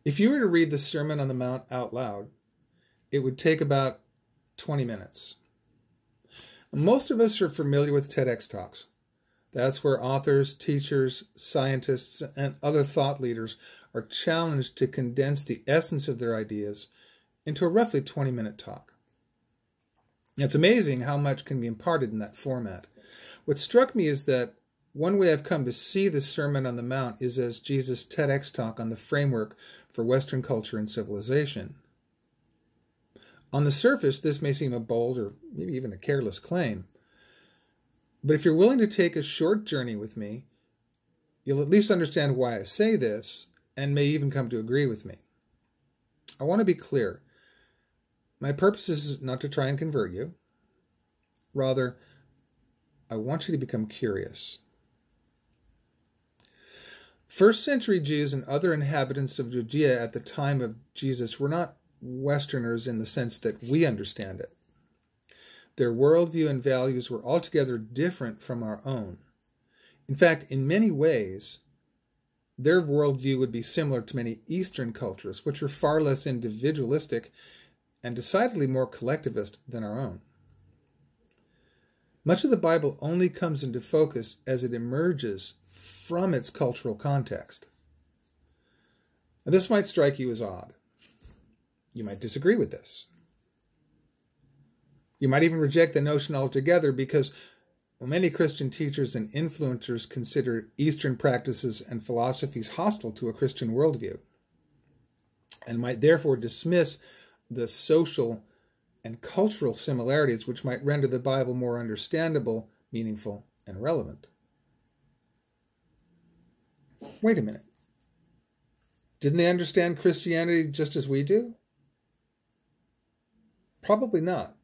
If you were to read the Sermon on the Mount out loud, it would take about 20 minutes. Most of us are familiar with TEDx talks. That's where authors, teachers, scientists, and other thought leaders are challenged to condense the essence of their ideas into a roughly 20-minute talk. It's amazing how much can be imparted in that format. What struck me is that one way I've come to see the Sermon on the Mount is as Jesus' TEDx talk on the framework for Western culture and civilization. On the surface, this may seem a bold or maybe even a careless claim. But if you're willing to take a short journey with me, you'll at least understand why I say this and may even come to agree with me. I want to be clear. My purpose is not to try and convert you. Rather, I want you to become curious. First century Jews and other inhabitants of Judea at the time of Jesus were not Westerners in the sense that we understand it. Their worldview and values were altogether different from our own. In fact, in many ways, their worldview would be similar to many Eastern cultures, which are far less individualistic and decidedly more collectivist than our own. Much of the Bible only comes into focus as it emerges from its cultural context. Now, this might strike you as odd. You might disagree with this. You might even reject the notion altogether because many Christian teachers and influencers consider Eastern practices and philosophies hostile to a Christian worldview and might therefore dismiss the social and cultural similarities which might render the Bible more understandable, meaningful, and relevant. Wait a minute. Didn't they understand Christianity just as we do? Probably not.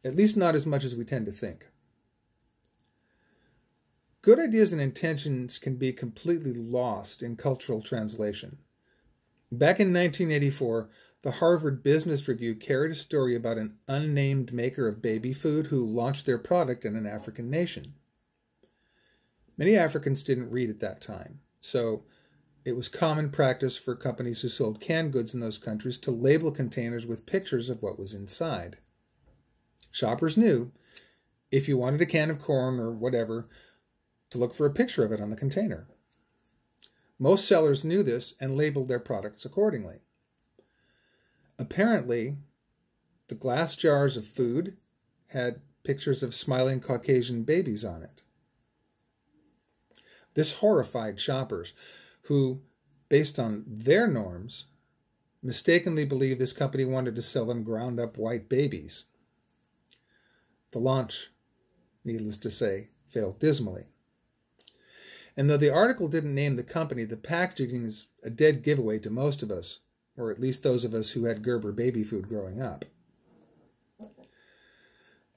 At least not as much as we tend to think. Good ideas and intentions can be completely lost in cultural translation. Back in 1984, the Harvard Business Review carried a story about an unnamed maker of baby food who launched their product in an African nation. Many Africans didn't read at that time, so it was common practice for companies who sold canned goods in those countries to label containers with pictures of what was inside. Shoppers knew, if you wanted a can of corn or whatever, to look for a picture of it on the container. Most sellers knew this and labeled their products accordingly. Apparently, the glass jars of food had pictures of smiling Caucasian babies on it. This horrified shoppers who, based on their norms, mistakenly believed this company wanted to sell them ground-up white babies. The launch, needless to say, failed dismally. And though the article didn't name the company, the packaging is a dead giveaway to most of us, or at least those of us who had Gerber baby food growing up.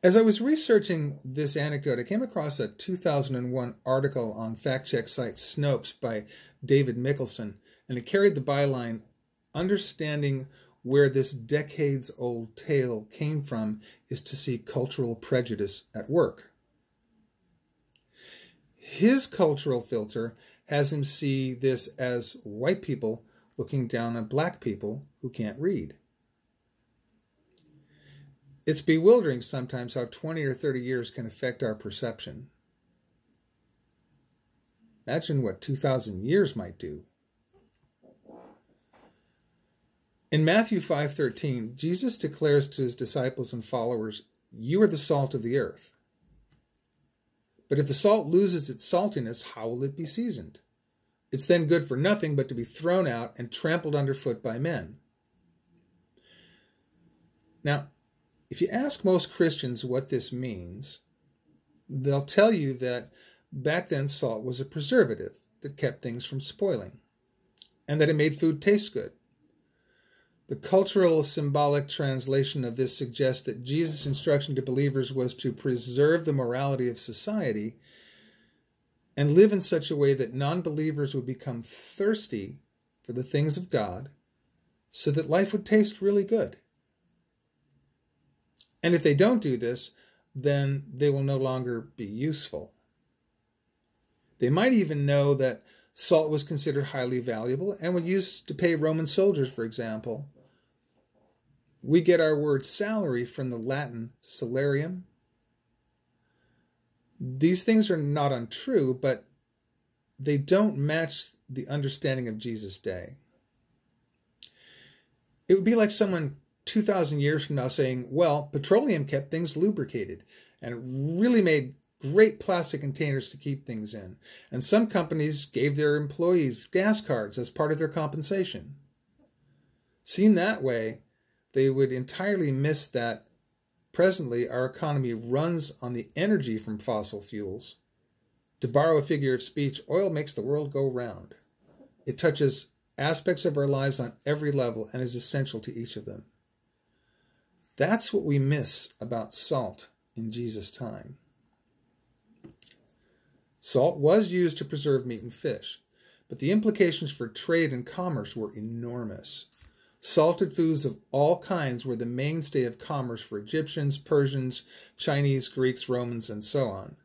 As I was researching this anecdote, I came across a 2001 article on fact-check site Snopes by David Mickelson, and it carried the byline, "Understanding where this decades-old tale came from is to see cultural prejudice at work." His cultural filter has him see this as white people looking down on black people who can't read. It's bewildering sometimes how 20 or 30 years can affect our perception. Imagine what 2,000 years might do. In Matthew 5:13, Jesus declares to his disciples and followers, "You are the salt of the earth. But if the salt loses its saltiness, how will it be seasoned? It's then good for nothing but to be thrown out and trampled underfoot by men." Now, if you ask most Christians what this means, they'll tell you that back then salt was a preservative that kept things from spoiling, and that it made food taste good. The cultural symbolic translation of this suggests that Jesus' instruction to believers was to preserve the morality of society and live in such a way that non-believers would become thirsty for the things of God so that life would taste really good. And if they don't do this, then they will no longer be useful. They might even know that Salt was considered highly valuable and was used to pay Roman soldiers, for example. We get our word salary from the Latin salarium. These things are not untrue, but they don't match the understanding of Jesus' day. It would be like someone 2,000 years from now saying, well, petroleum kept things lubricated, and it really made great plastic containers to keep things in. And some companies gave their employees gas cards as part of their compensation. Seen that way, they would entirely miss that presently our economy runs on the energy from fossil fuels. To borrow a figure of speech, oil makes the world go round. It touches aspects of our lives on every level and is essential to each of them. That's what we miss about salt in Jesus' time. Salt was used to preserve meat and fish, but the implications for trade and commerce were enormous. Salted foods of all kinds were the mainstay of commerce for Egyptians, Persians, Chinese, Greeks, Romans, and so on.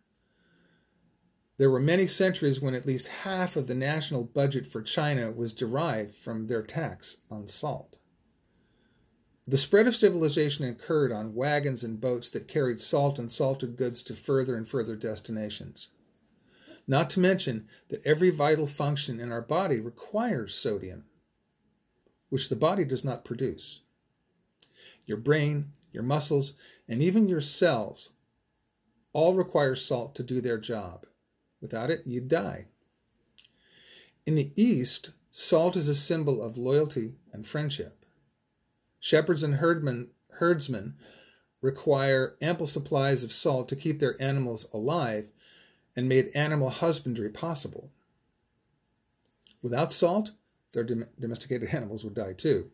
There were many centuries when at least half of the national budget for China was derived from their tax on salt. The spread of civilization occurred on wagons and boats that carried salt and salted goods to further and further destinations. Not to mention that every vital function in our body requires sodium, which the body does not produce. Your brain, your muscles, and even your cells all require salt to do their job. Without it, you'd die. In the East, salt is a symbol of loyalty and friendship. Shepherds and herdsmen require ample supplies of salt to keep their animals alive and made animal husbandry possible. Without salt, their domesticated animals would die too.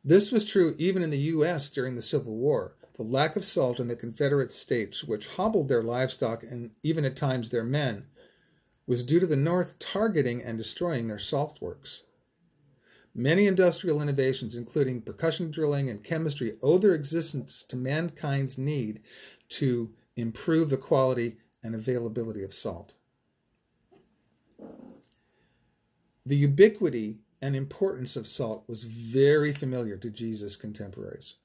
This was true even in the U.S. during the Civil War. The lack of salt in the Confederate states, which hobbled their livestock and even at times their men, was due to the North targeting and destroying their salt works. Many industrial innovations, including percussion drilling and chemistry, owe their existence to mankind's need to improve the quality and availability of salt. The ubiquity and importance of salt was very familiar to Jesus' contemporaries.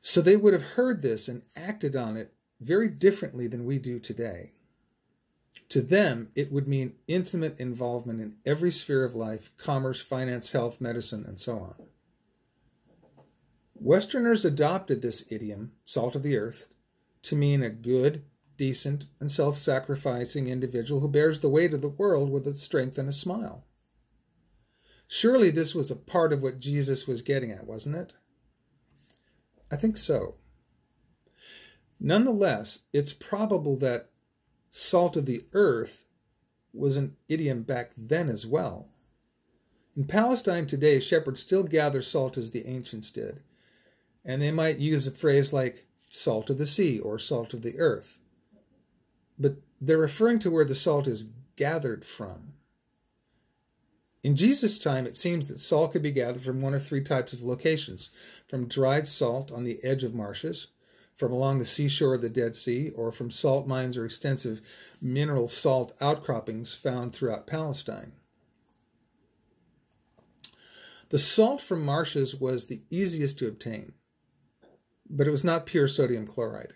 So they would have heard this and acted on it very differently than we do today. To them, it would mean intimate involvement in every sphere of life: commerce, finance, health, medicine, and so on. Westerners adopted this idiom, salt of the earth, to mean a good, decent, and self-sacrificing individual who bears the weight of the world with a strength and a smile. Surely this was a part of what Jesus was getting at, wasn't it? I think so. Nonetheless, it's probable that salt of the earth was an idiom back then as well. In Palestine today, shepherds still gather salt as the ancients did, and they might use a phrase like salt of the sea or salt of the earth. But they're referring to where the salt is gathered from. In Jesus' time, it seems that salt could be gathered from one of three types of locations: from dried salt on the edge of marshes, from along the seashore of the Dead Sea, or from salt mines or extensive mineral salt outcroppings found throughout Palestine. The salt from marshes was the easiest to obtain, but it was not pure sodium chloride.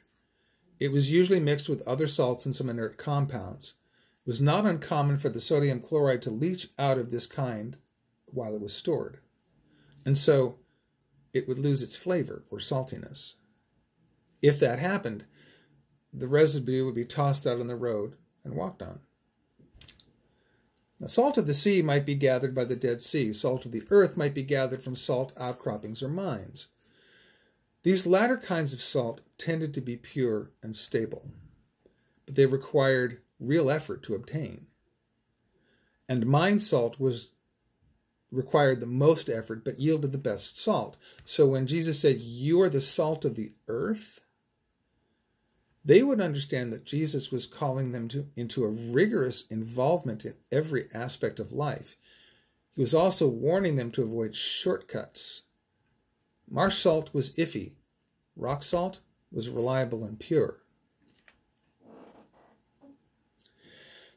It was usually mixed with other salts and some inert compounds. It was not uncommon for the sodium chloride to leach out of this kind while it was stored, and so it would lose its flavor or saltiness. If that happened, the residue would be tossed out on the road and walked on. Now, salt of the sea might be gathered by the Dead Sea. Salt of the earth might be gathered from salt outcroppings or mines. These latter kinds of salt tended to be pure and stable, but they required real effort to obtain. And mine salt required the most effort, but yielded the best salt. So when Jesus said, "You are the salt of the earth," they would understand that Jesus was calling them into a rigorous involvement in every aspect of life. He was also warning them to avoid shortcuts. Marsh salt was iffy. Rock salt was reliable and pure.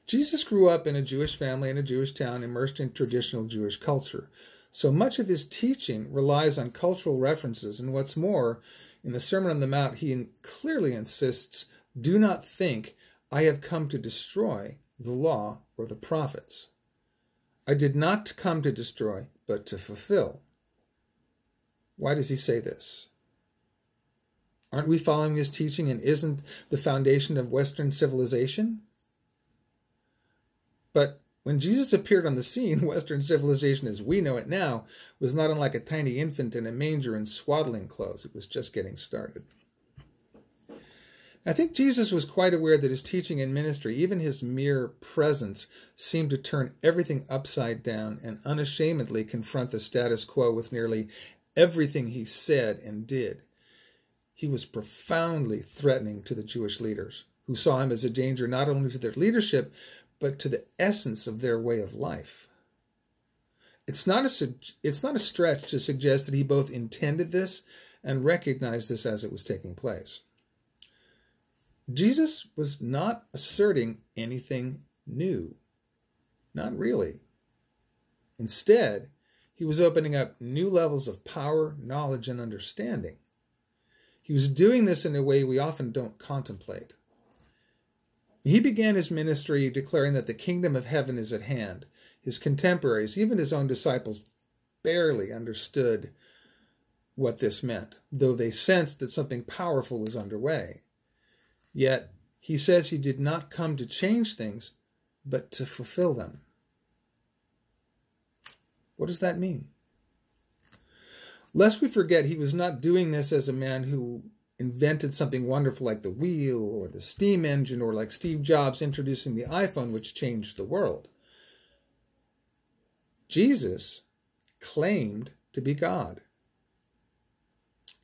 Jesus grew up in a Jewish family in a Jewish town, immersed in traditional Jewish culture. So much of his teaching relies on cultural references, and what's more, in the Sermon on the Mount, he clearly insists, "Do not think I have come to destroy the law or the prophets. I did not come to destroy, but to fulfill." Why does he say this? Aren't we following his teaching, and isn't the foundation of Western civilization? But when Jesus appeared on the scene, Western civilization as we know it now was not unlike a tiny infant in a manger in swaddling clothes. It was just getting started. I think Jesus was quite aware that his teaching and ministry, even his mere presence, seemed to turn everything upside down and unashamedly confront the status quo with nearly everything he said and did. He was profoundly threatening to the Jewish leaders, who saw him as a danger not only to their leadership, but to the essence of their way of life. It's not a stretch to suggest that he both intended this and recognized this as it was taking place. Jesus was not asserting anything new. Not really. Instead, he was opening up new levels of power, knowledge, and understanding. He was doing this in a way we often don't contemplate. He began his ministry declaring that the kingdom of heaven is at hand. His contemporaries, even his own disciples, barely understood what this meant, though they sensed that something powerful was underway. Yet, he says he did not come to change things, but to fulfill them. What does that mean? Lest we forget, he was not doing this as a man who invented something wonderful like the wheel or the steam engine, or like Steve Jobs introducing the iPhone, which changed the world. Jesus claimed to be God.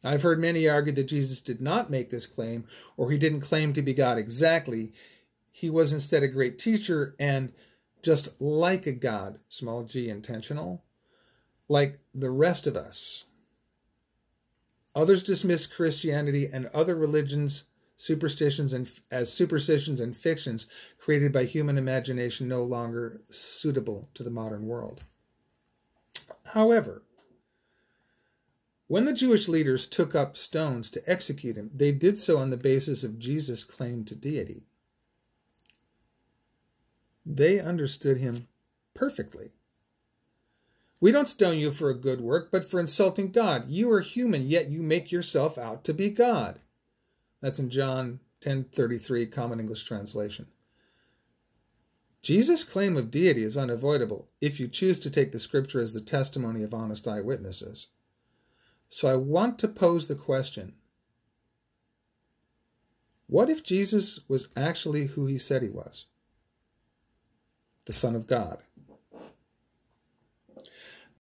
I've heard many argue that Jesus did not make this claim, or he didn't claim to be God exactly. He was instead a great teacher, and just like a God, small g intentional, like the rest of us. Others dismiss Christianity and other religions, superstitions and fictions created by human imagination, no longer suitable to the modern world. However, when the Jewish leaders took up stones to execute him, they did so on the basis of Jesus' claim to deity. They understood him perfectly. "We don't stone you for a good work, but for insulting God. You are human, yet you make yourself out to be God." That's in John 10:33, Common English Translation. Jesus' claim of deity is unavoidable if you choose to take the scripture as the testimony of honest eyewitnesses. So I want to pose the question, what if Jesus was actually who he said he was? The Son of God.